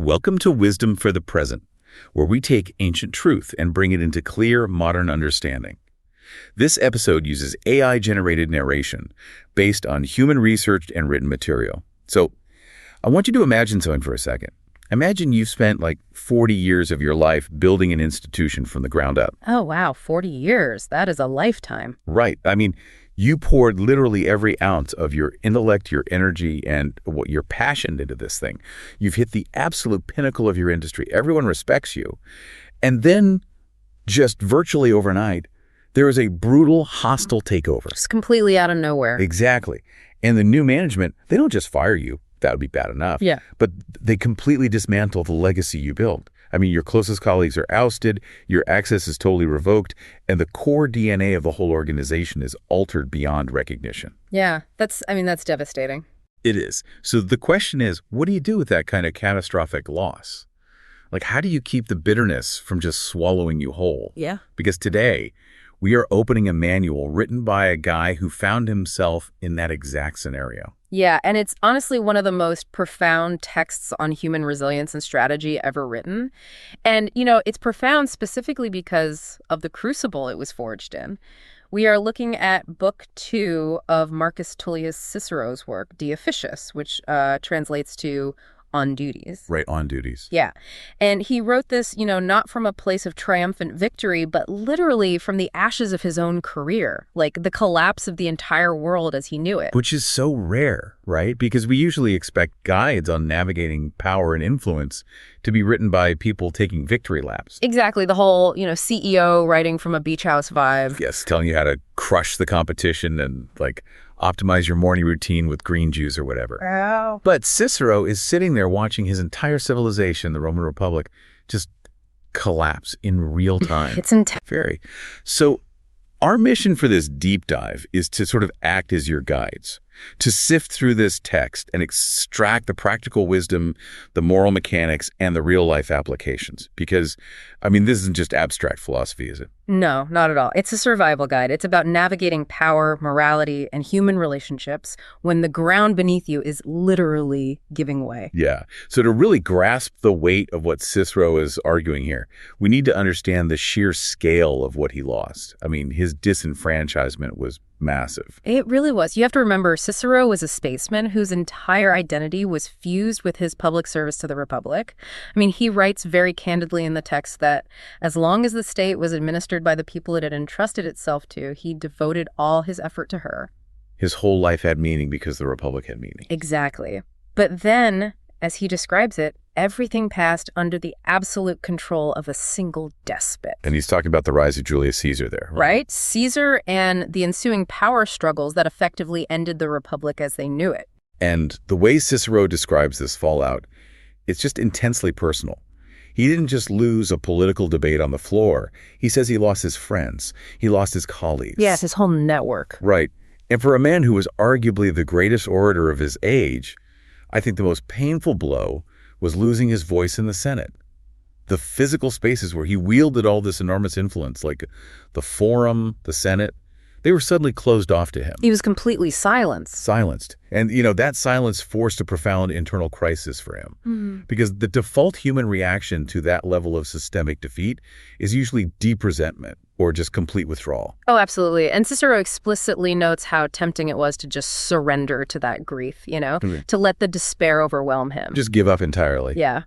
Welcome to Wisdom for the Present, where we take ancient truth and bring it into clear, modern understanding. This episode uses AI-generated narration based on human researched and written material. So, I want you to imagine something for a second. Imagine you've spent like 40 years of your life building an institution from the ground up. Oh, wow, 40 years. That is a lifetime. Right. I mean, you poured literally every ounce of your intellect, your energy, and what your passion into this thing. You've hit the absolute pinnacle of your industry. Everyone respects you. And then, just virtually overnight, there is a brutal, hostile takeover. Just completely out of nowhere. Exactly. And the new management, they don't just fire you. That would be bad enough. Yeah. But they completely dismantle the legacy you built. I mean, your closest colleagues are ousted, your access is totally revoked, and the core DNA of the whole organization is altered beyond recognition. Yeah, that's devastating. It is. So the question is, what do you do with that kind of catastrophic loss? Like, how do you keep the bitterness from just swallowing you whole? Yeah. Because today, we are opening a manual written by a guy who found himself in that exact scenario. Yeah, and it's honestly one of the most profound texts on human resilience and strategy ever written. And, it's profound specifically because of the crucible it was forged in. We are looking at Book 2 of Marcus Tullius Cicero's work, De Officiis, which translates to On Duties. Right, On Duties. Yeah. And he wrote this, not from a place of triumphant victory, but literally from the ashes of his own career, like the collapse of the entire world as he knew it. Which is so rare, right? Because we usually expect guides on navigating power and influence to be written by people taking victory laps. Exactly. The whole, CEO writing from a beach house vibe. Yes, telling you how to crush the competition and, optimize your morning routine with green juice or whatever. Oh. But Cicero is sitting there watching his entire civilization, the Roman Republic, just collapse in real time. It's intense. Very. So our mission for this deep dive is to sort of act as your guides, to sift through this text and extract the practical wisdom, the moral mechanics, and the real-life applications. Because, this isn't just abstract philosophy, is it? No, not at all. It's a survival guide. It's about navigating power, morality, and human relationships when the ground beneath you is literally giving way. Yeah. So to really grasp the weight of what Cicero is arguing here, we need to understand the sheer scale of what he lost. His disenfranchisement was massive. It really was. You have to remember, Cicero was a statesman whose entire identity was fused with his public service to the Republic. He writes very candidly in the text that as long as the state was administered by the people it had entrusted itself to, he devoted all his effort to her. His whole life had meaning because the Republic had meaning. Exactly. But then, as he describes it, everything passed under the absolute control of a single despot. And he's talking about the rise of Julius Caesar there. Right? Caesar and the ensuing power struggles that effectively ended the Republic as they knew it. And the way Cicero describes this fallout, it's just intensely personal. He didn't just lose a political debate on the floor. He says he lost his friends. He lost his colleagues. Yes, his whole network. Right. And for a man who was arguably the greatest orator of his age, I think the most painful blow was losing his voice in the Senate. The physical spaces where he wielded all this enormous influence, like the Forum, the Senate, they were suddenly closed off to him. He was completely silenced. And, that silence forced a profound internal crisis for him. Mm-hmm. Because the default human reaction to that level of systemic defeat is usually deep resentment or just complete withdrawal. Oh, absolutely. And Cicero explicitly notes how tempting it was to just surrender to that grief, to let the despair overwhelm him. Just give up entirely. Yeah.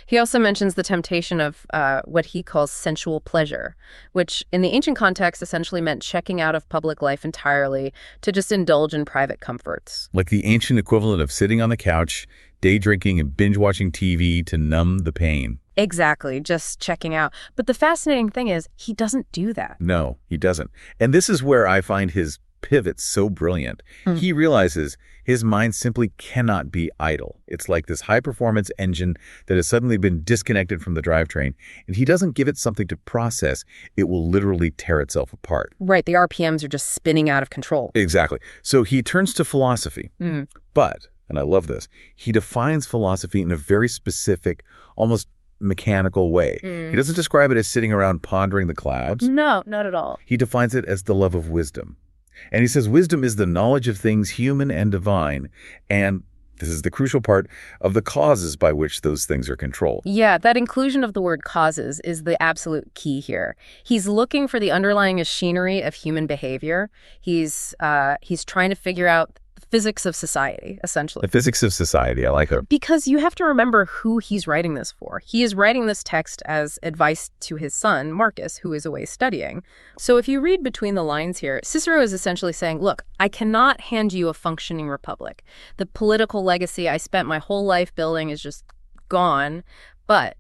He also mentions the temptation of what he calls sensual pleasure, which in the ancient context essentially meant checking out of public life entirely to just indulge in private comforts. Like the ancient equivalent of sitting on the couch, day drinking and binge watching TV to numb the pain. Exactly, just checking out. But the fascinating thing is, he doesn't do that. No, he doesn't. And this is where I find his pivot so brilliant. He realizes his mind simply cannot be idle. It's like this high-performance engine that has suddenly been disconnected from the drivetrain, and he doesn't give it something to process. It will literally tear itself apart. Right, the RPMs are just spinning out of control. Exactly. So he turns to philosophy. But, and I love this, he defines philosophy in a very specific, almost mechanical way. He doesn't describe it as sitting around pondering the clouds. No, not at all. He defines it as the love of wisdom. And he says wisdom is the knowledge of things human and divine, and This is the crucial part of the causes by which those things are controlled. Yeah, that inclusion of the word causes is the absolute key here. He's looking for the underlying machinery of human behavior. He's trying to figure out the physics of society, essentially. The physics of society, I like it. Because you have to remember who he's writing this for. He is writing this text as advice to his son, Marcus, who is away studying. So if you read between the lines here, Cicero is essentially saying, look, I cannot hand you a functioning republic. The political legacy I spent my whole life building is just gone, but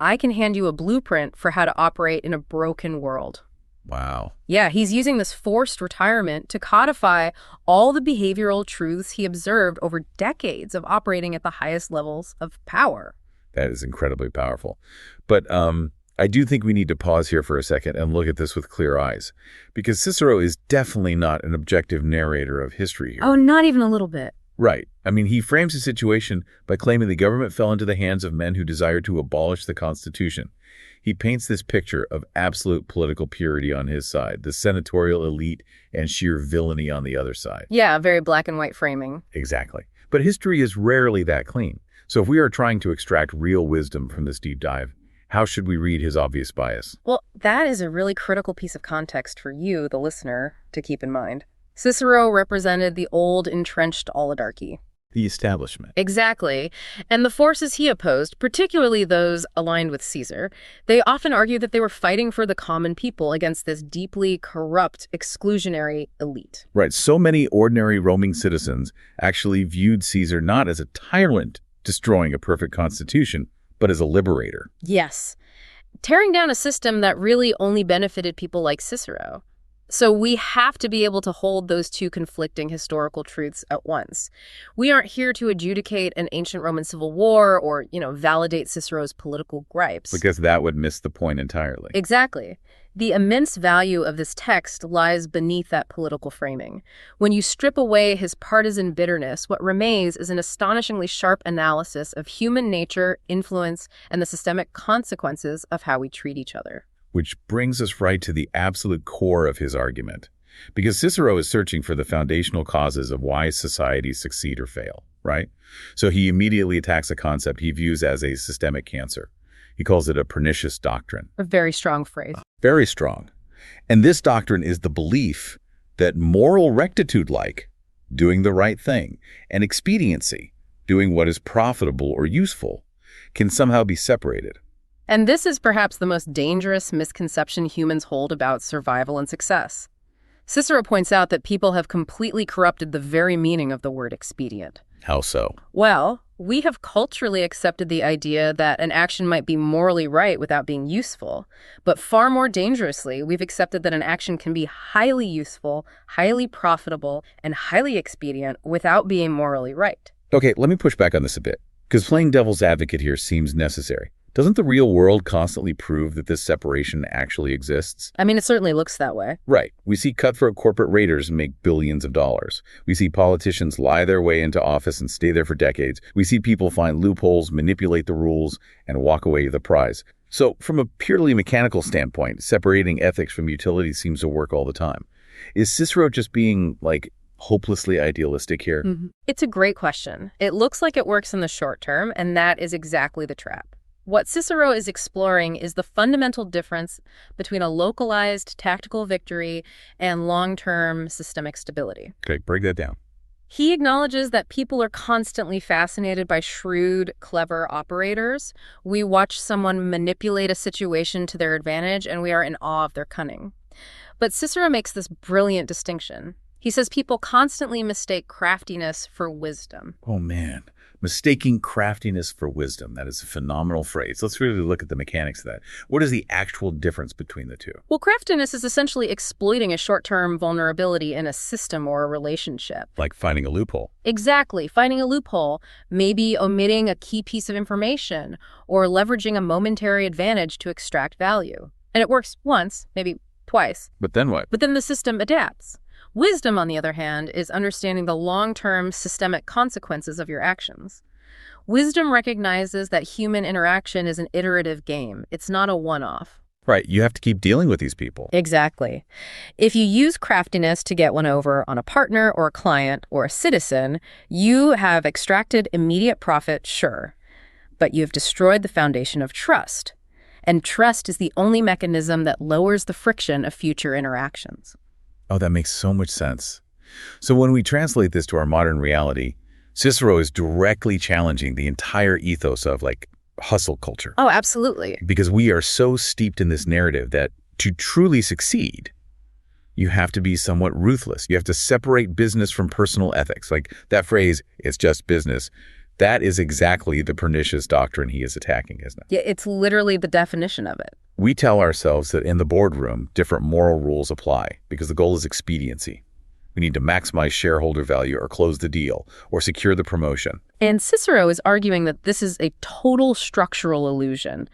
I can hand you a blueprint for how to operate in a broken world. Wow. Yeah, he's using this forced retirement to codify all the behavioral truths he observed over decades of operating at the highest levels of power. That is incredibly powerful. But I do think we need to pause here for a second and look at this with clear eyes, because Cicero is definitely not an objective narrator of history here. Oh, not even a little bit. Right. I mean, he frames the situation by claiming the government fell into the hands of men who desired to abolish the Constitution. He paints this picture of absolute political purity on his side, the senatorial elite and sheer villainy on the other side. Yeah, very black and white framing. Exactly. But history is rarely that clean. So if we are trying to extract real wisdom from this deep dive, how should we read his obvious bias? Well, that is a really critical piece of context for you, the listener, to keep in mind. Cicero represented the old entrenched oligarchy. The establishment. Exactly. And the forces he opposed, particularly those aligned with Caesar, they often argued that they were fighting for the common people against this deeply corrupt, exclusionary elite. Right. So many ordinary Roman citizens actually viewed Caesar not as a tyrant destroying a perfect constitution, but as a liberator. Yes. Tearing down a system that really only benefited people like Cicero. So we have to be able to hold those two conflicting historical truths at once. We aren't here to adjudicate an ancient Roman civil war or, validate Cicero's political gripes. Because that would miss the point entirely. Exactly. The immense value of this text lies beneath that political framing. When you strip away his partisan bitterness, what remains is an astonishingly sharp analysis of human nature, influence, and the systemic consequences of how we treat each other. Which brings us right to the absolute core of his argument. Because Cicero is searching for the foundational causes of why societies succeed or fail, right? So he immediately attacks a concept he views as a systemic cancer. He calls it a pernicious doctrine. A very strong phrase. Very strong. And this doctrine is the belief that moral rectitude, like doing the right thing, and expediency, doing what is profitable or useful, can somehow be separated. And this is perhaps the most dangerous misconception humans hold about survival and success. Cicero points out that people have completely corrupted the very meaning of the word expedient. How so? Well, we have culturally accepted the idea that an action might be morally right without being useful. But far more dangerously, we've accepted that an action can be highly useful, highly profitable, and highly expedient without being morally right. Okay, let me push back on this a bit, because playing devil's advocate here seems necessary. Doesn't the real world constantly prove that this separation actually exists? I mean, it certainly looks that way. Right. We see cutthroat corporate raiders make billions of dollars. We see politicians lie their way into office and stay there for decades. We see people find loopholes, manipulate the rules, and walk away with the prize. So from a purely mechanical standpoint, separating ethics from utility seems to work all the time. Is Cicero just being, hopelessly idealistic here? Mm-hmm. It's a great question. It looks like it works in the short term, and that is exactly the trap. What Cicero is exploring is the fundamental difference between a localized tactical victory and long-term systemic stability. Okay, break that down. He acknowledges that people are constantly fascinated by shrewd, clever operators. We watch someone manipulate a situation to their advantage, and we are in awe of their cunning. But Cicero makes this brilliant distinction. He says people constantly mistake craftiness for wisdom. Oh, man. Mistaking craftiness for wisdom. That is a phenomenal phrase. Let's really look at the mechanics of that. What is the actual difference between the two? Well, craftiness is essentially exploiting a short-term vulnerability in a system or a relationship. Like finding a loophole. Exactly. Finding a loophole, maybe omitting a key piece of information, or leveraging a momentary advantage to extract value. And it works once, maybe twice. But then what? But then the system adapts. Wisdom, on the other hand, is understanding the long-term systemic consequences of your actions. Wisdom recognizes that human interaction is an iterative game. It's not a one-off. Right, you have to keep dealing with these people. Exactly. If you use craftiness to get one over on a partner or a client or a citizen, you have extracted immediate profit, sure, but you have destroyed the foundation of trust. And trust is the only mechanism that lowers the friction of future interactions. Oh, that makes so much sense. So when we translate this to our modern reality, Cicero is directly challenging the entire ethos of, hustle culture. Oh, absolutely. Because we are so steeped in this narrative that to truly succeed, you have to be somewhat ruthless. You have to separate business from personal ethics. Like that phrase, it's just business. That is exactly the pernicious doctrine he is attacking, isn't it? Yeah, it's literally the definition of it. We tell ourselves that in the boardroom, different moral rules apply because the goal is expediency. We need to maximize shareholder value or close the deal or secure the promotion. And Cicero is arguing that this is a total structural illusion.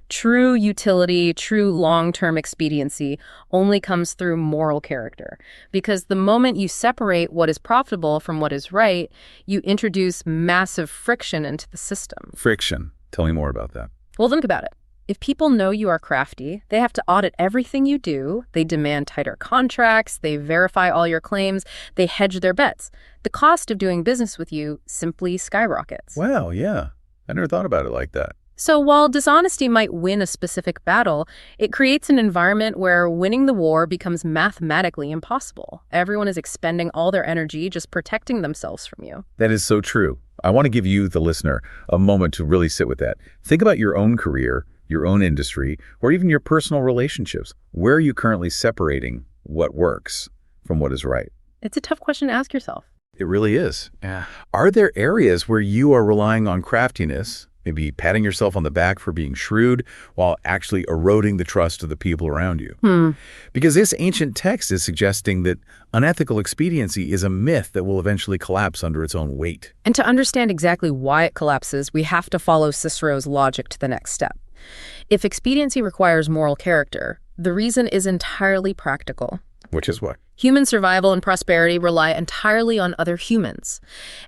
True utility, true long-term expediency only comes through moral character. Because the moment you separate what is profitable from what is right, you introduce massive friction into the system. Friction. Tell me more about that. Well, think about it. If people know you are crafty, they have to audit everything you do, they demand tighter contracts, they verify all your claims, they hedge their bets. The cost of doing business with you simply skyrockets. Wow, yeah. I never thought about it like that. So while dishonesty might win a specific battle, it creates an environment where winning the war becomes mathematically impossible. Everyone is expending all their energy just protecting themselves from you. That is so true. I want to give you, the listener, a moment to really sit with that. Think about your own career, your own industry, or even your personal relationships. Where are you currently separating what works from what is right? It's a tough question to ask yourself. It really is. Yeah. Are there areas where you are relying on craftiness, maybe patting yourself on the back for being shrewd, while actually eroding the trust of the people around you? Because this ancient text is suggesting that unethical expediency is a myth that will eventually collapse under its own weight. And to understand exactly why it collapses, we have to follow Cicero's logic to the next step. If expediency requires moral character, the reason is entirely practical. Which is what? Human survival and prosperity rely entirely on other humans,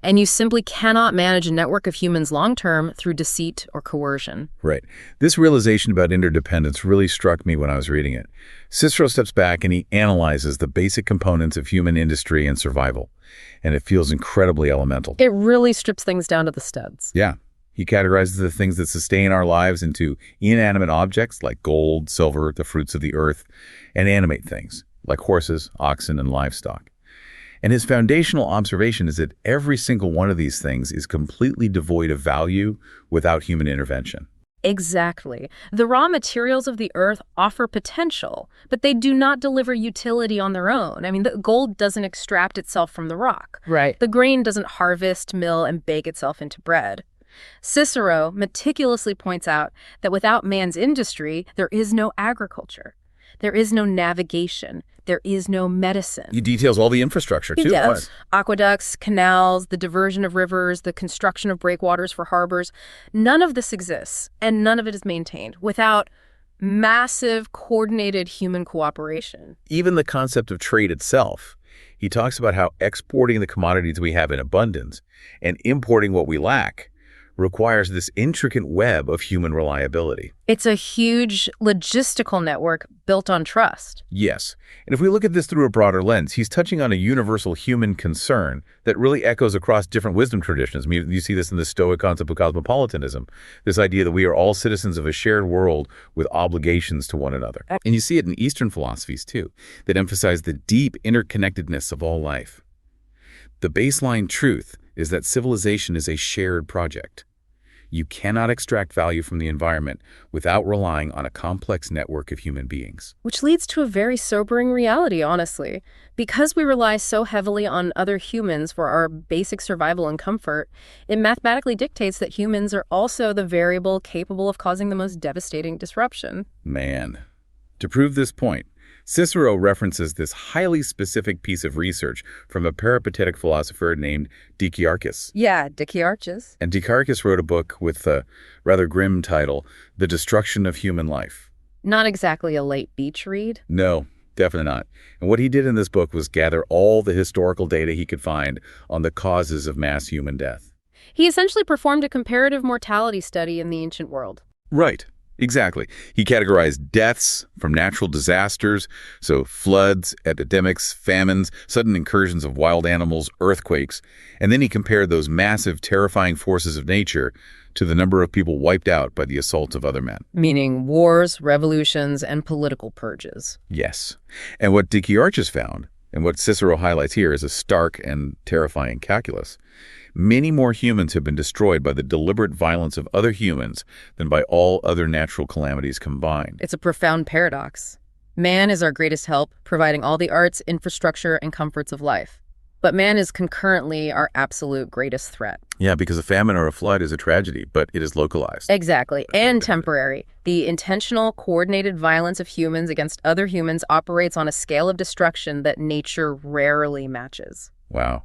and you simply cannot manage a network of humans long-term through deceit or coercion. Right. This realization about interdependence really struck me when I was reading it. Cicero steps back and he analyzes the basic components of human industry and survival, and it feels incredibly elemental. It really strips things down to the studs. Yeah. He categorizes the things that sustain our lives into inanimate objects like gold, silver, the fruits of the earth, and animate things like horses, oxen, and livestock. And his foundational observation is that every single one of these things is completely devoid of value without human intervention. Exactly. The raw materials of the earth offer potential, but they do not deliver utility on their own. I mean, the gold doesn't extract itself from the rock. Right. The grain doesn't harvest, mill, and bake itself into bread. Cicero meticulously points out that without man's industry, there is no agriculture. There is no navigation. There is no medicine. He details all the infrastructure, too. Yes. Aqueducts, canals, the diversion of rivers, the construction of breakwaters for harbors. None of this exists, and none of it is maintained without massive, coordinated human cooperation. Even the concept of trade itself. He talks about how exporting the commodities we have in abundance and importing what we lack requires this intricate web of human reliability. It's a huge logistical network built on trust. Yes. And if we look at this through a broader lens, he's touching on a universal human concern that really echoes across different wisdom traditions. I mean, you see this in the Stoic concept of cosmopolitanism, this idea that we are all citizens of a shared world with obligations to one another. And you see it in Eastern philosophies, too, that emphasize the deep interconnectedness of all life. The baseline truth is that civilization is a shared project. You cannot extract value from the environment without relying on a complex network of human beings. Which leads to a very sobering reality, honestly. Because we rely so heavily on other humans for our basic survival and comfort, it mathematically dictates that humans are also the variable capable of causing the most devastating disruption. Man. To prove this point, Cicero references this highly specific piece of research from a peripatetic philosopher named Dicaearchus. Yeah, Dicaearchus. And Dicaearchus wrote a book with a rather grim title, The Destruction of Human Life. Not exactly a late beach read. No, definitely not. And what he did in this book was gather all the historical data he could find on the causes of mass human death. He essentially performed a comparative mortality study in the ancient world. Right. Exactly. He categorized deaths from natural disasters, so floods, epidemics, famines, sudden incursions of wild animals, earthquakes, and then he compared those massive, terrifying forces of nature to the number of people wiped out by the assaults of other men. Meaning wars, revolutions, and political purges. Yes. And what Dichiarchus found, and what Cicero highlights here, is a stark and terrifying calculus. Many more humans have been destroyed by the deliberate violence of other humans than by all other natural calamities combined. It's a profound paradox. Man is our greatest help, providing all the arts, infrastructure, and comforts of life. But man is concurrently our absolute greatest threat. Yeah, because a famine or a flood is a tragedy, but it is localized. Exactly, and temporary. The intentional, coordinated violence of humans against other humans operates on a scale of destruction that nature rarely matches. Wow.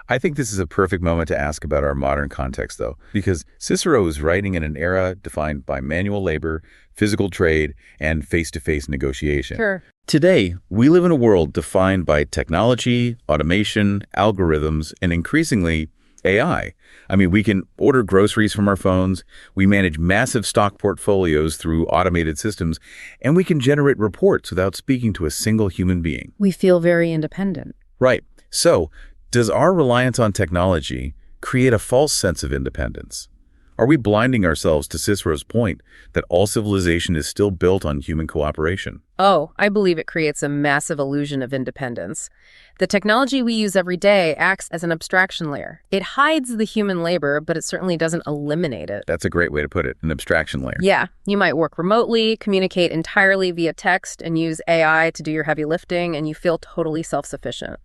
I think this is a perfect moment to ask about our modern context, though, because Cicero is writing in an era defined by manual labor, physical trade, and face-to-face negotiation. Sure. Today, we live in a world defined by technology, automation, algorithms, and increasingly, AI. I mean, we can order groceries from our phones, we manage massive stock portfolios through automated systems, and we can generate reports without speaking to a single human being. We feel very independent. Right. So, does our reliance on technology create a false sense of independence? Are we blinding ourselves to Cicero's point that all civilization is still built on human cooperation? Oh, I believe it creates a massive illusion of independence. The technology we use every day acts as an abstraction layer. It hides the human labor, but it certainly doesn't eliminate it. That's a great way to put it, an abstraction layer. Yeah, you might work remotely, communicate entirely via text, and use AI to do your heavy lifting, and you feel totally self-sufficient.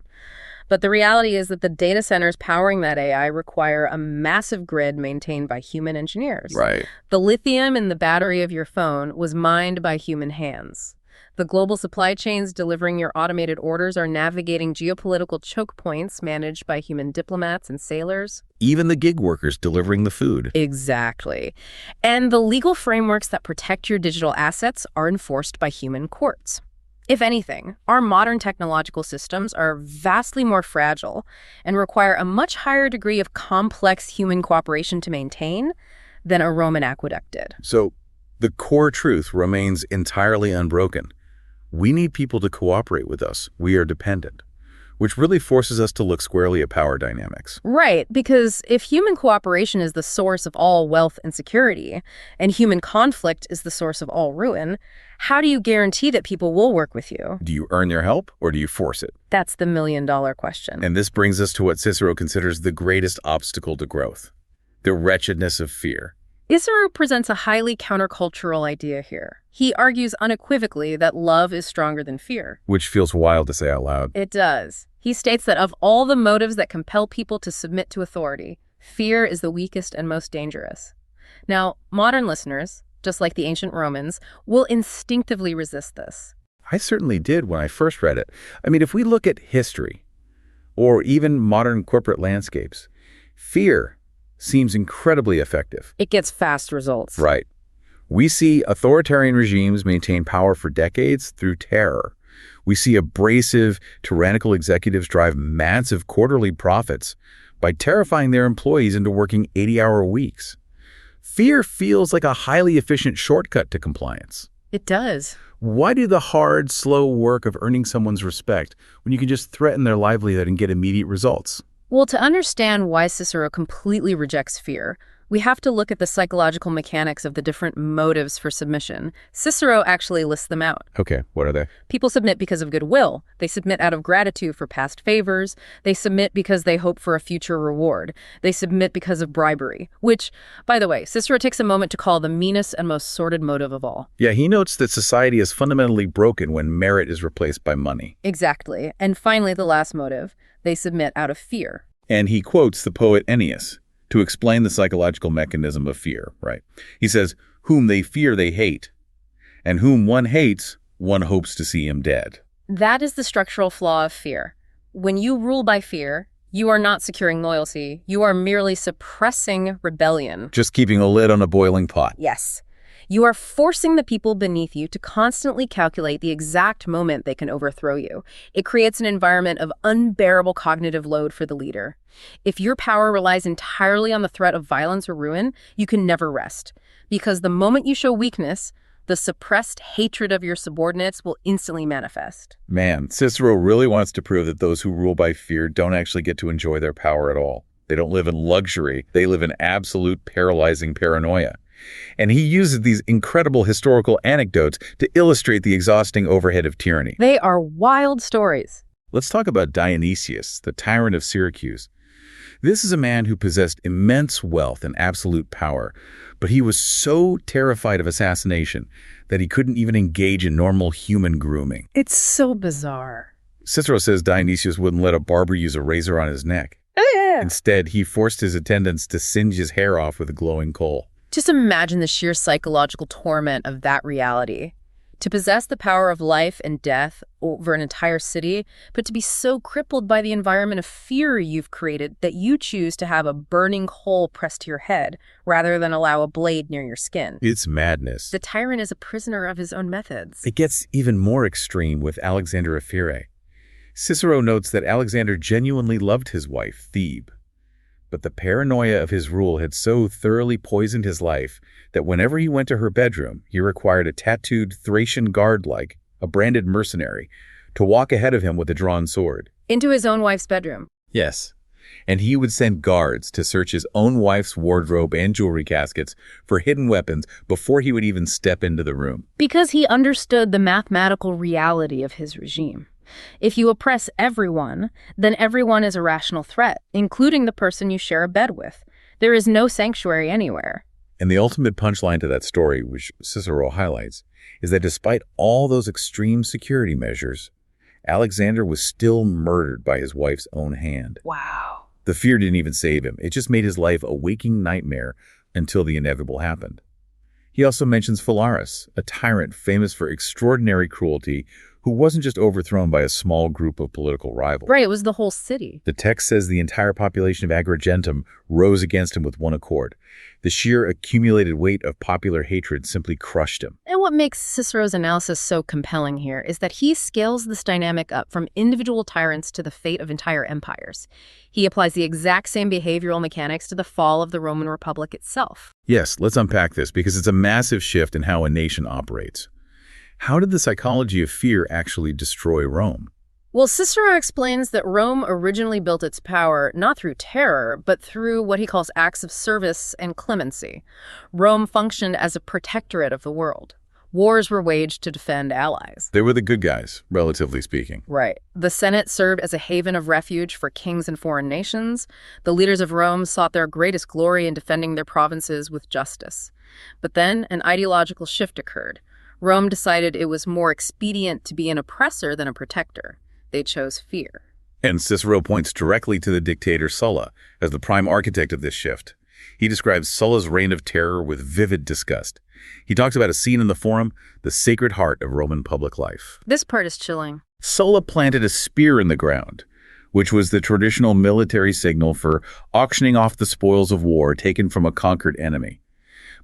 But the reality is that the data centers powering that AI require a massive grid maintained by human engineers. Right. The lithium in the battery of your phone was mined by human hands. The global supply chains delivering your automated orders are navigating geopolitical choke points managed by human diplomats and sailors. Even the gig workers delivering the food. Exactly. And the legal frameworks that protect your digital assets are enforced by human courts. If anything, our modern technological systems are vastly more fragile and require a much higher degree of complex human cooperation to maintain than a Roman aqueduct did. So, the core truth remains entirely unbroken. We need people to cooperate with us. We are dependent, which really forces us to look squarely at power dynamics. Right, because if human cooperation is the source of all wealth and security, and human conflict is the source of all ruin, how do you guarantee that people will work with you? Do you earn their help or do you force it? That's the million-dollar question. And this brings us to what Cicero considers the greatest obstacle to growth, the wretchedness of fear. Cicero presents a highly countercultural idea here. He argues unequivocally that love is stronger than fear. Which feels wild to say out loud. It does. He states that of all the motives that compel people to submit to authority, fear is the weakest and most dangerous. Now, modern listeners, just like the ancient Romans, will instinctively resist this. I certainly did when I first read it. I mean, if we look at history, or even modern corporate landscapes, fear seems incredibly effective. It gets fast results. Right. We see authoritarian regimes maintain power for decades through terror. We see abrasive, tyrannical executives drive massive quarterly profits by terrifying their employees into working 80-hour weeks. Fear feels like a highly efficient shortcut to compliance. It does. Why do the hard, slow work of earning someone's respect when you can just threaten their livelihood and get immediate results? Well, to understand why Cicero completely rejects fear, we have to look at the psychological mechanics of the different motives for submission. Cicero actually lists them out. Okay, what are they? People submit because of goodwill. They submit out of gratitude for past favors. They submit because they hope for a future reward. They submit because of bribery, which, by the way, Cicero takes a moment to call the meanest and most sordid motive of all. Yeah, he notes that society is fundamentally broken when merit is replaced by money. Exactly. And finally, the last motive, they submit out of fear. And he quotes the poet Ennius to explain the psychological mechanism of fear, right? He says, whom they fear they hate, and whom one hates, one hopes to see him dead. That is the structural flaw of fear. When you rule by fear, you are not securing loyalty. You are merely suppressing rebellion. Just keeping a lid on a boiling pot. Yes. You are forcing the people beneath you to constantly calculate the exact moment they can overthrow you. It creates an environment of unbearable cognitive load for the leader. If your power relies entirely on the threat of violence or ruin, you can never rest. because the moment you show weakness, the suppressed hatred of your subordinates will instantly manifest. Man, Cicero really wants to prove that those who rule by fear don't actually get to enjoy their power at all. They don't live in luxury. They live in absolute paralyzing paranoia. And he uses these incredible historical anecdotes to illustrate the exhausting overhead of tyranny. They are wild stories. Let's talk about Dionysius, the tyrant of Syracuse. This is a man who possessed immense wealth and absolute power, but he was so terrified of assassination that he couldn't even engage in normal human grooming. It's so bizarre. Cicero says Dionysius wouldn't let a barber use a razor on his neck. Instead, he forced his attendants to singe his hair off with a glowing coal. Just imagine the sheer psychological torment of that reality. To possess the power of life and death over an entire city, but to be so crippled by the environment of fear you've created that you choose to have a burning coal pressed to your head rather than allow a blade near your skin. It's madness. The tyrant is a prisoner of his own methods. It gets even more extreme with Alexander of Pherae. Cicero notes that Alexander genuinely loved his wife, Thebe. But the paranoia of his rule had so thoroughly poisoned his life that whenever he went to her bedroom, he required a tattooed Thracian guard like a branded mercenary to walk ahead of him with a drawn sword. Into his own wife's bedroom. Yes. And he would send guards to search his own wife's wardrobe and jewelry caskets for hidden weapons before he would even step into the room. Because he understood the mathematical reality of his regime. If you oppress everyone, then everyone is a rational threat, including the person you share a bed with. There is no sanctuary anywhere. And the ultimate punchline to that story, which Cicero highlights, is that despite all those extreme security measures, Alexander was still murdered by his wife's own hand. Wow. The fear didn't even save him. It just made his life a waking nightmare until the inevitable happened. He also mentions Phalaris, a tyrant famous for extraordinary cruelty, who wasn't just overthrown by a small group of political rivals. Right, it was the whole city. The text says the entire population of Agrigentum rose against him with one accord. The sheer accumulated weight of popular hatred simply crushed him. And what makes Cicero's analysis so compelling here is that he scales this dynamic up from individual tyrants to the fate of entire empires. He applies the exact same behavioral mechanics to the fall of the Roman Republic itself. Yes, let's unpack this because it's a massive shift in how a nation operates. How did the psychology of fear actually destroy Rome? Well, Cicero explains that Rome originally built its power not through terror, but through what he calls acts of service and clemency. Rome functioned as a protectorate of the world. Wars were waged to defend allies. They were the good guys, relatively speaking. Right. The Senate served as a haven of refuge for kings and foreign nations. The leaders of Rome sought their greatest glory in defending their provinces with justice. But then an ideological shift occurred. Rome decided it was more expedient to be an oppressor than a protector. They chose fear. And Cicero points directly to the dictator Sulla as the prime architect of this shift. He describes Sulla's reign of terror with vivid disgust. He talks about a scene in the Forum, the sacred heart of Roman public life. This part is chilling. Sulla planted a spear in the ground, which was the traditional military signal for auctioning off the spoils of war taken from a conquered enemy.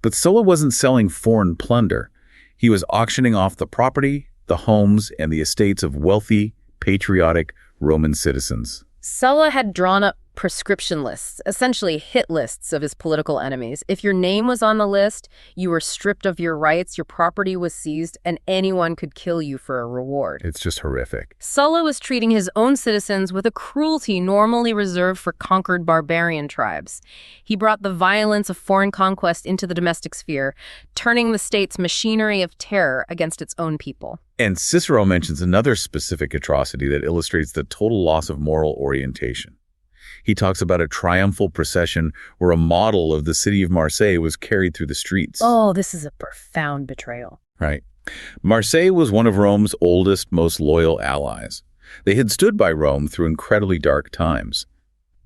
But Sulla wasn't selling foreign plunder. He was auctioning off the property, the homes, and the estates of wealthy, patriotic Roman citizens. Sulla had drawn up prescription lists, essentially hit lists of his political enemies. If your name was on the list, you were stripped of your rights, your property was seized, and anyone could kill you for a reward. It's just horrific. Sulla was treating his own citizens with a cruelty normally reserved for conquered barbarian tribes. He brought the violence of foreign conquest into the domestic sphere, turning the state's machinery of terror against its own people. And Cicero mentions another specific atrocity that illustrates the total loss of moral orientation. He talks about a triumphal procession where a model of the city of Marseille was carried through the streets. Oh, this is a profound betrayal. Right. Marseille was one of Rome's oldest, most loyal allies. They had stood by Rome through incredibly dark times.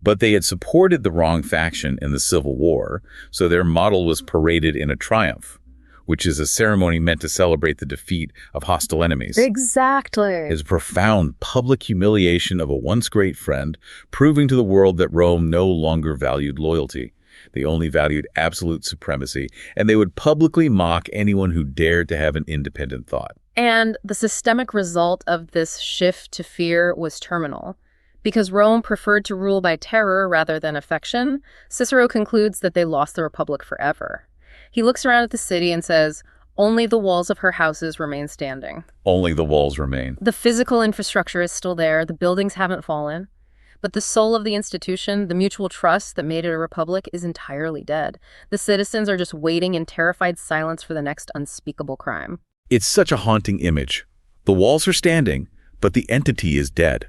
But they had supported the wrong faction in the Civil War, so their model was paraded in a triumph, which is a ceremony meant to celebrate the defeat of hostile enemies. Exactly. Is a profound public humiliation of a once great friend, proving to the world that Rome no longer valued loyalty. They only valued absolute supremacy, and they would publicly mock anyone who dared to have an independent thought. And the systemic result of this shift to fear was terminal. Because Rome preferred to rule by terror rather than affection, Cicero concludes that they lost the Republic forever. He looks around at the city and says, only the walls of her houses remain standing. Only the walls remain. The physical infrastructure is still there, the buildings haven't fallen. But the soul of the institution, the mutual trust that made it a republic, is entirely dead. The citizens are just waiting in terrified silence for the next unspeakable crime. It's such a haunting image. The walls are standing, but the entity is dead.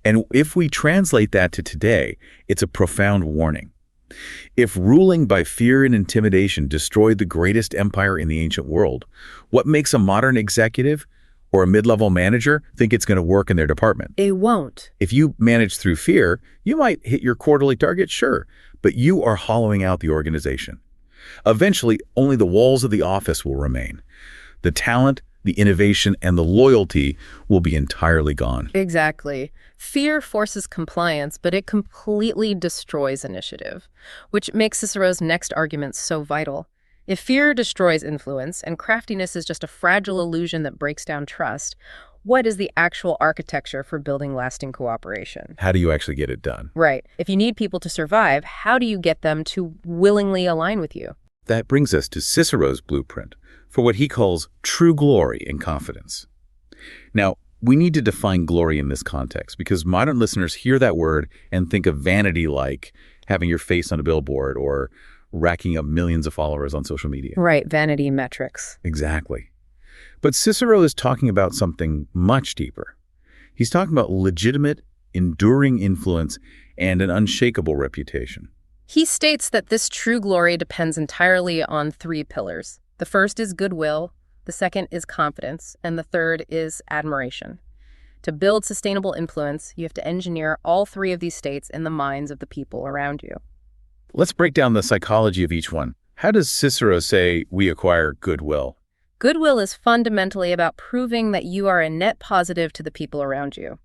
And if we translate that to today, it's a profound warning. If ruling by fear and intimidation destroyed the greatest empire in the ancient world, what makes a modern executive or a mid-level manager think it's going to work in their department? It won't. If you manage through fear, you might hit your quarterly target, sure, but you are hollowing out the organization. Eventually, only the walls of the office will remain. The talent, the innovation, and the loyalty will be entirely gone. Exactly. Fear forces compliance, but it completely destroys initiative, which makes Cicero's next argument so vital. If fear destroys influence and craftiness is just a fragile illusion that breaks down trust, what is the actual architecture for building lasting cooperation? How do you actually get it done? Right. If you need people to survive, how do you get them to willingly align with you? That brings us to Cicero's blueprint for what he calls true glory and confidence. Now, we need to define glory in this context because modern listeners hear that word and think of vanity like having your face on a billboard or racking up millions of followers on social media. Right, vanity metrics. Exactly. But Cicero is talking about something much deeper. He's talking about legitimate, enduring influence and an unshakable reputation. He states that this true glory depends entirely on three pillars. The first is goodwill, the second is confidence, and the third is admiration. To build sustainable influence, you have to engineer all three of these states in the minds of the people around you. Let's break down the psychology of each one. How does Cicero say we acquire goodwill? Goodwill is fundamentally about proving that you are a net positive to the people around you.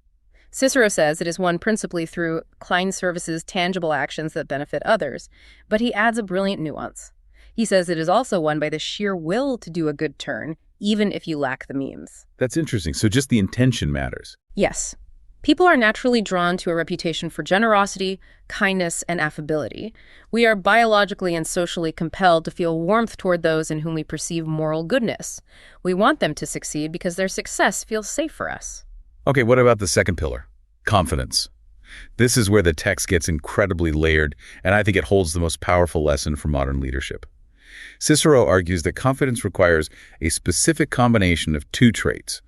Cicero says it is won principally through client services, tangible actions that benefit others, but he adds a brilliant nuance. He says it is also won by the sheer will to do a good turn, even if you lack the means. That's interesting. So just the intention matters. Yes. People are naturally drawn to a reputation for generosity, kindness, and affability. We are biologically and socially compelled to feel warmth toward those in whom we perceive moral goodness. We want them to succeed because their success feels safe for us. Okay, what about the second pillar? Confidence. This is where the text gets incredibly layered, and I think it holds the most powerful lesson for modern leadership. Cicero argues that confidence requires a specific combination of two traits: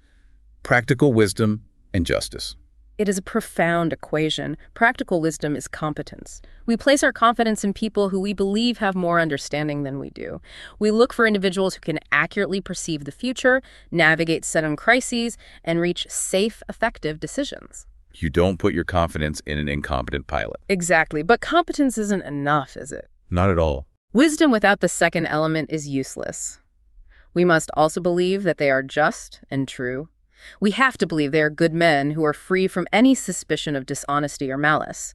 practical wisdom and justice. It is a profound equation. Practical wisdom is competence. We place our confidence in people who we believe have more understanding than we do. We look for individuals who can accurately perceive the future, navigate sudden crises, and reach safe, effective decisions. You don't put your confidence in an incompetent pilot. Exactly, but competence isn't enough, is it? Not at all. Wisdom without the second element is useless. We must also believe that they are just and true. We have to believe they are good men who are free from any suspicion of dishonesty or malice.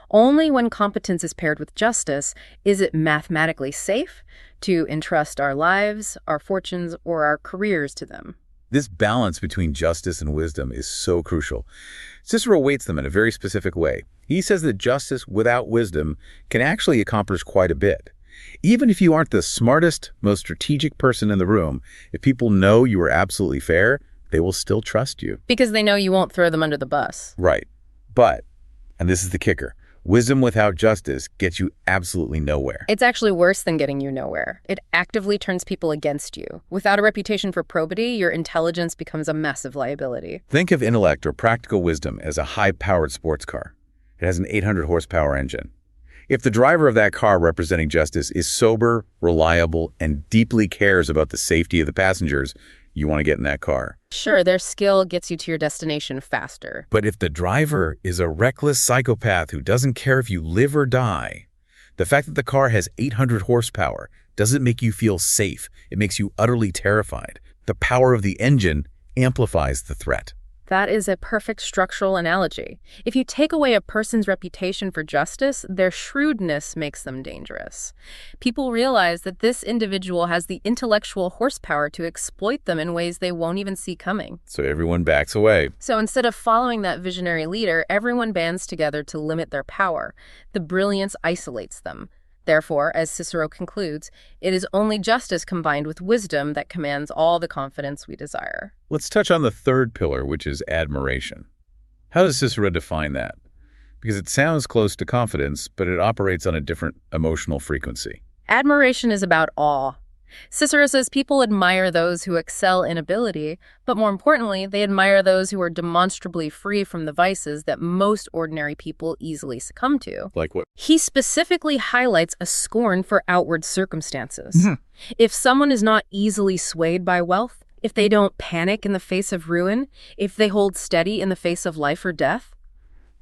Only when competence is paired with justice is it mathematically safe to entrust our lives, our fortunes, or our careers to them. This balance between justice and wisdom is so crucial. Cicero weights them in a very specific way. He says that justice without wisdom can actually accomplish quite a bit. Even if you aren't the smartest, most strategic person in the room, if people know you are absolutely fair, they will still trust you. Because they know you won't throw them under the bus. Right. But, and this is the kicker, wisdom without justice gets you absolutely nowhere. It's actually worse than getting you nowhere. It actively turns people against you. Without a reputation for probity, your intelligence becomes a massive liability. Think of intellect or practical wisdom as a high-powered sports car. It has an 800-horsepower engine. If the driver of that car representing justice is sober, reliable, and deeply cares about the safety of the passengers, you want to get in that car. Sure, their skill gets you to your destination faster. But if the driver is a reckless psychopath who doesn't care if you live or die, the fact that the car has 800 horsepower doesn't make you feel safe. It makes you utterly terrified. The power of the engine amplifies the threat. That is a perfect structural analogy. If you take away a person's reputation for justice, their shrewdness makes them dangerous. People realize that this individual has the intellectual horsepower to exploit them in ways they won't even see coming. So everyone backs away. So instead of following that visionary leader, everyone bands together to limit their power. The brilliance isolates them. Therefore, as Cicero concludes, it is only justice combined with wisdom that commands all the confidence we desire. Let's touch on the third pillar, which is admiration. How does Cicero define that? Because it sounds close to confidence, but it operates on a different emotional frequency. Admiration is about awe. Cicero says people admire those who excel in ability, but more importantly, they admire those who are demonstrably free from the vices that most ordinary people easily succumb to. Like what? He specifically highlights a scorn for outward circumstances. If someone is not easily swayed by wealth, if they don't panic in the face of ruin, if they hold steady in the face of life or death,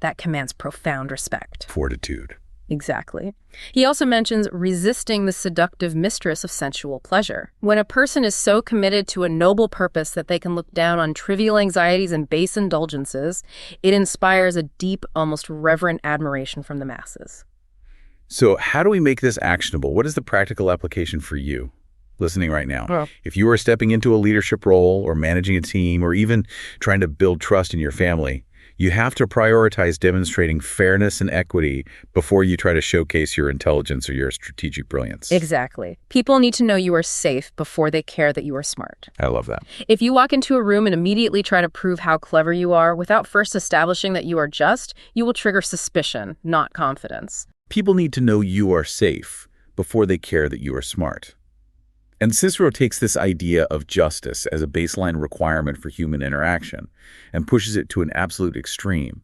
that commands profound respect. Fortitude. Exactly. He also mentions resisting the seductive mistress of sensual pleasure. When a person is so committed to a noble purpose that they can look down on trivial anxieties and base indulgences, it inspires a deep, almost reverent admiration from the masses. So how do we make this actionable? What is the practical application for you listening right now? Well, if you are stepping into a leadership role or managing a team or even trying to build trust in your family, you have to prioritize demonstrating fairness and equity before you try to showcase your intelligence or your strategic brilliance. Exactly. People need to know you are safe before they care that you are smart. I love that. If you walk into a room and immediately try to prove how clever you are without first establishing that you are just, you will trigger suspicion, not confidence. People need to know you are safe before they care that you are smart. And Cicero takes this idea of justice as a baseline requirement for human interaction and pushes it to an absolute extreme.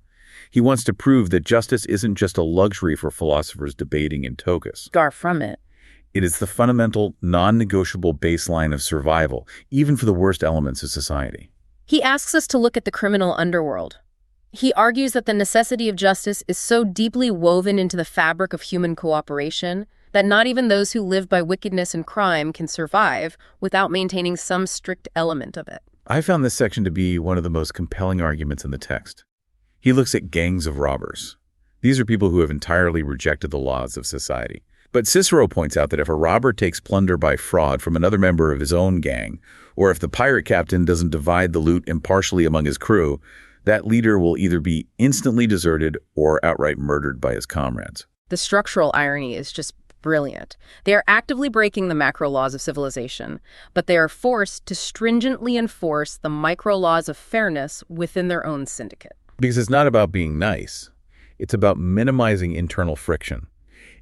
He wants to prove that justice isn't just a luxury for philosophers debating in togas. Far from it. It is the fundamental, non-negotiable baseline of survival, even for the worst elements of society. He asks us to look at the criminal underworld. He argues that the necessity of justice is so deeply woven into the fabric of human cooperation that not even those who live by wickedness and crime can survive without maintaining some strict element of it. I found this section to be one of the most compelling arguments in the text. He looks at gangs of robbers. These are people who have entirely rejected the laws of society. But Cicero points out that if a robber takes plunder by fraud from another member of his own gang, or if the pirate captain doesn't divide the loot impartially among his crew, that leader will either be instantly deserted or outright murdered by his comrades. The structural irony is just brilliant. They are actively breaking the macro laws of civilization, but they are forced to stringently enforce the micro laws of fairness within their own syndicate. Because it's not about being nice. It's about minimizing internal friction.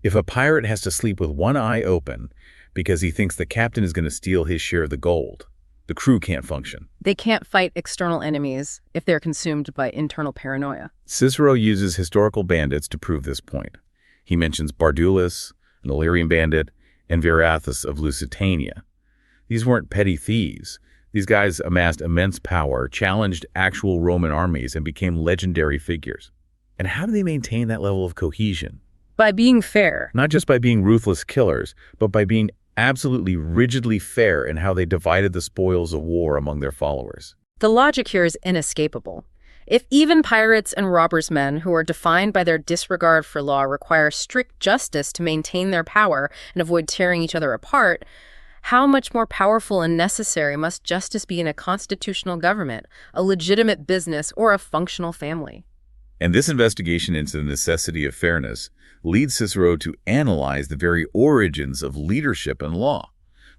If a pirate has to sleep with one eye open because he thinks the captain is going to steal his share of the gold, the crew can't function. They can't fight external enemies if they're consumed by internal paranoia. Cicero uses historical bandits to prove this point. He mentions Bardulus, an Illyrian bandit, and Viriathus of Lusitania. These weren't petty thieves. These guys amassed immense power, challenged actual Roman armies, and became legendary figures. And how do they maintain that level of cohesion? By being fair. Not just by being ruthless killers, but by being absolutely rigidly fair in how they divided the spoils of war among their followers. The logic here is inescapable. If even pirates and robbers' men who are defined by their disregard for law require strict justice to maintain their power and avoid tearing each other apart, how much more powerful and necessary must justice be in a constitutional government, a legitimate business, or a functional family? And this investigation into the necessity of fairness leads Cicero to analyze the very origins of leadership and law.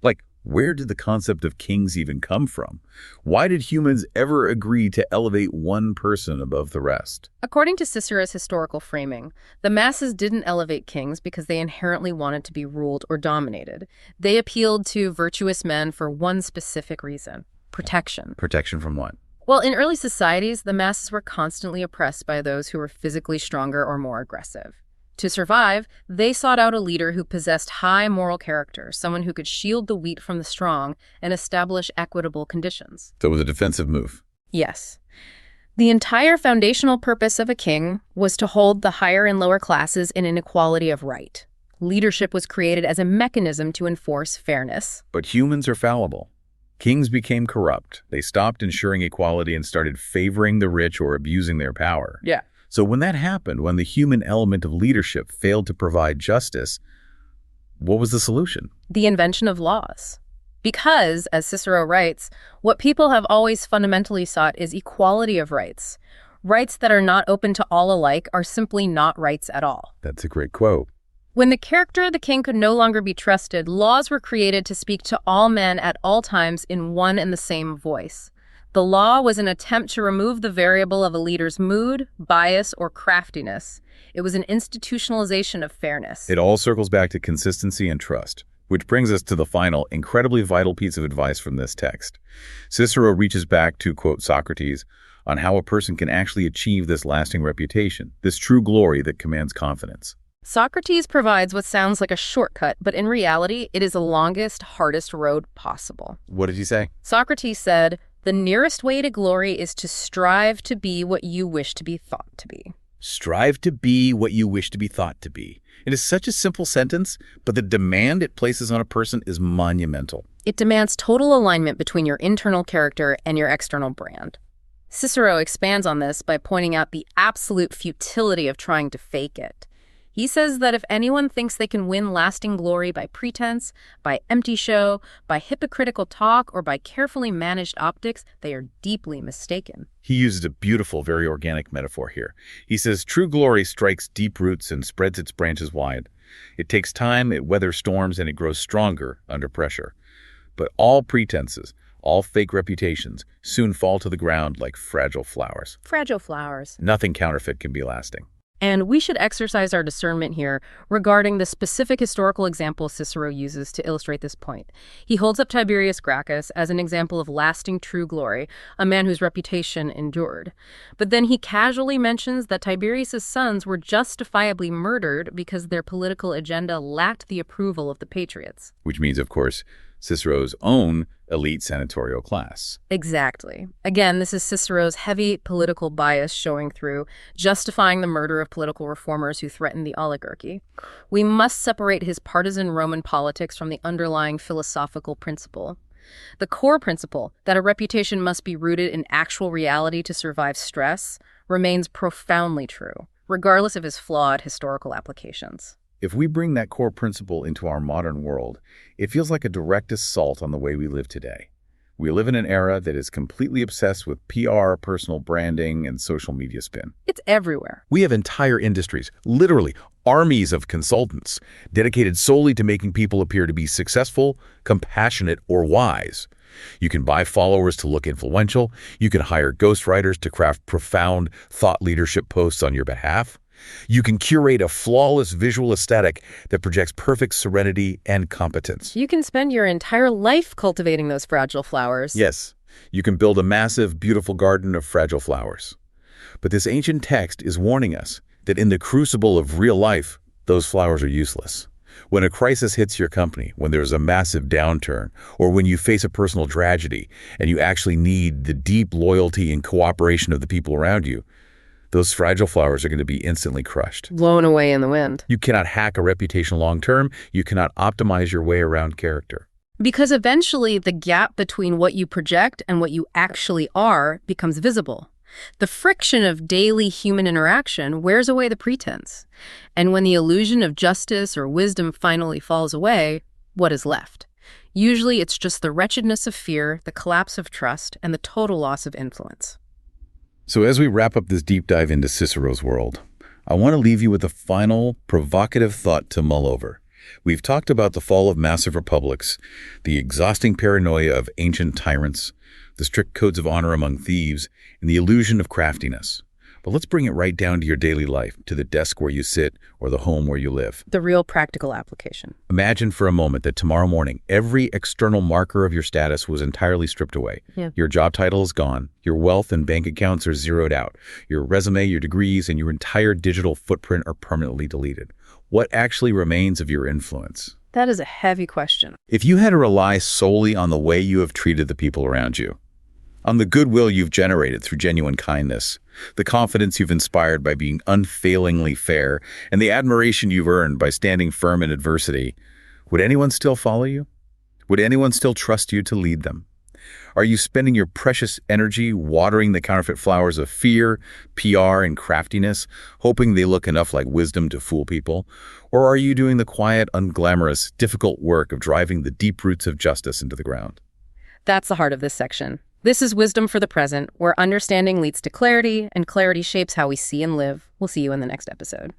Like, where did the concept of kings even come from? Why did humans ever agree to elevate one person above the rest? According to Cicero's historical framing, the masses didn't elevate kings because they inherently wanted to be ruled or dominated. They appealed to virtuous men for one specific reason: protection. Protection from what? Well, in early societies, the masses were constantly oppressed by those who were physically stronger or more aggressive. To survive, they sought out a leader who possessed high moral character, someone who could shield the weak from the strong and establish equitable conditions. So it was a defensive move. Yes. The entire foundational purpose of a king was to hold the higher and lower classes in an equality of right. Leadership was created as a mechanism to enforce fairness. But humans are fallible. Kings became corrupt. They stopped ensuring equality and started favoring the rich or abusing their power. Yeah. So when that happened, when the human element of leadership failed to provide justice, what was the solution? The invention of laws. Because, as Cicero writes, what people have always fundamentally sought is equality of rights. Rights that are not open to all alike are simply not rights at all. That's a great quote. When the character of the king could no longer be trusted, laws were created to speak to all men at all times in one and the same voice. The law was an attempt to remove the variable of a leader's mood, bias, or craftiness. It was an institutionalization of fairness. It all circles back to consistency and trust, which brings us to the final, incredibly vital piece of advice from this text. Cicero reaches back to, quote, Socrates, on how a person can actually achieve this lasting reputation, this true glory that commands confidence. Socrates provides what sounds like a shortcut, but in reality, it is the longest, hardest road possible. What did he say? Socrates said, "The nearest way to glory is to strive to be what you wish to be thought to be." Strive to be what you wish to be thought to be. It is such a simple sentence, but the demand it places on a person is monumental. It demands total alignment between your internal character and your external brand. Cicero expands on this by pointing out the absolute futility of trying to fake it. He says that if anyone thinks they can win lasting glory by pretense, by empty show, by hypocritical talk, or by carefully managed optics, they are deeply mistaken. He uses a beautiful, very organic metaphor here. He says, true glory strikes deep roots and spreads its branches wide. It takes time, it weathers storms, and it grows stronger under pressure. But all pretenses, all fake reputations, soon fall to the ground like fragile flowers. Fragile flowers. Nothing counterfeit can be lasting. And we should exercise our discernment here regarding the specific historical example Cicero uses to illustrate this point. He holds up Tiberius Gracchus as an example of lasting true glory, a man whose reputation endured. But then he casually mentions that Tiberius's sons were justifiably murdered because their political agenda lacked the approval of the patriots. Which means, of course, Cicero's own elite senatorial class. Exactly. Again, this is Cicero's heavy political bias showing through, justifying the murder of political reformers who threatened the oligarchy. We must separate his partisan Roman politics from the underlying philosophical principle. The core principle, that a reputation must be rooted in actual reality to survive stress, remains profoundly true, regardless of his flawed historical applications. If we bring that core principle into our modern world, it feels like a direct assault on the way we live today. We live in an era that is completely obsessed with PR, personal branding, and social media spin. It's everywhere. We have entire industries, literally armies of consultants, dedicated solely to making people appear to be successful, compassionate, or wise. You can buy followers to look influential. You can hire ghostwriters to craft profound thought leadership posts on your behalf. You can curate a flawless visual aesthetic that projects perfect serenity and competence. You can spend your entire life cultivating those fragile flowers. Yes, you can build a massive, beautiful garden of fragile flowers. But this ancient text is warning us that in the crucible of real life, those flowers are useless. When a crisis hits your company, when there's a massive downturn, or when you face a personal tragedy and you actually need the deep loyalty and cooperation of the people around you, those fragile flowers are going to be instantly crushed. Blown away in the wind. You cannot hack a reputation long-term. You cannot optimize your way around character. Because eventually the gap between what you project and what you actually are becomes visible. The friction of daily human interaction wears away the pretense. And when the illusion of justice or wisdom finally falls away, what is left? Usually it's just the wretchedness of fear, the collapse of trust, and the total loss of influence. So as we wrap up this deep dive into Cicero's world, I want to leave you with a final, provocative thought to mull over. We've talked about the fall of massive republics, the exhausting paranoia of ancient tyrants, the strict codes of honor among thieves, and the illusion of craftiness. But let's bring it right down to your daily life, to the desk where you sit or the home where you live. The real practical application. Imagine for a moment that tomorrow morning, every external marker of your status was entirely stripped away. Yeah. Your job title is gone. Your wealth and bank accounts are zeroed out. Your resume, your degrees, and your entire digital footprint are permanently deleted. What actually remains of your influence? That is a heavy question. If you had to rely solely on the way you have treated the people around you, on the goodwill you've generated through genuine kindness, the confidence you've inspired by being unfailingly fair, and the admiration you've earned by standing firm in adversity, would anyone still follow you? Would anyone still trust you to lead them? Are you spending your precious energy watering the counterfeit flowers of fear, PR, and craftiness, hoping they look enough like wisdom to fool people? Or are you doing the quiet, unglamorous, difficult work of driving the deep roots of justice into the ground? That's the heart of this section. This is Wisdom for the Present, where understanding leads to clarity, and clarity shapes how we see and live. We'll see you in the next episode.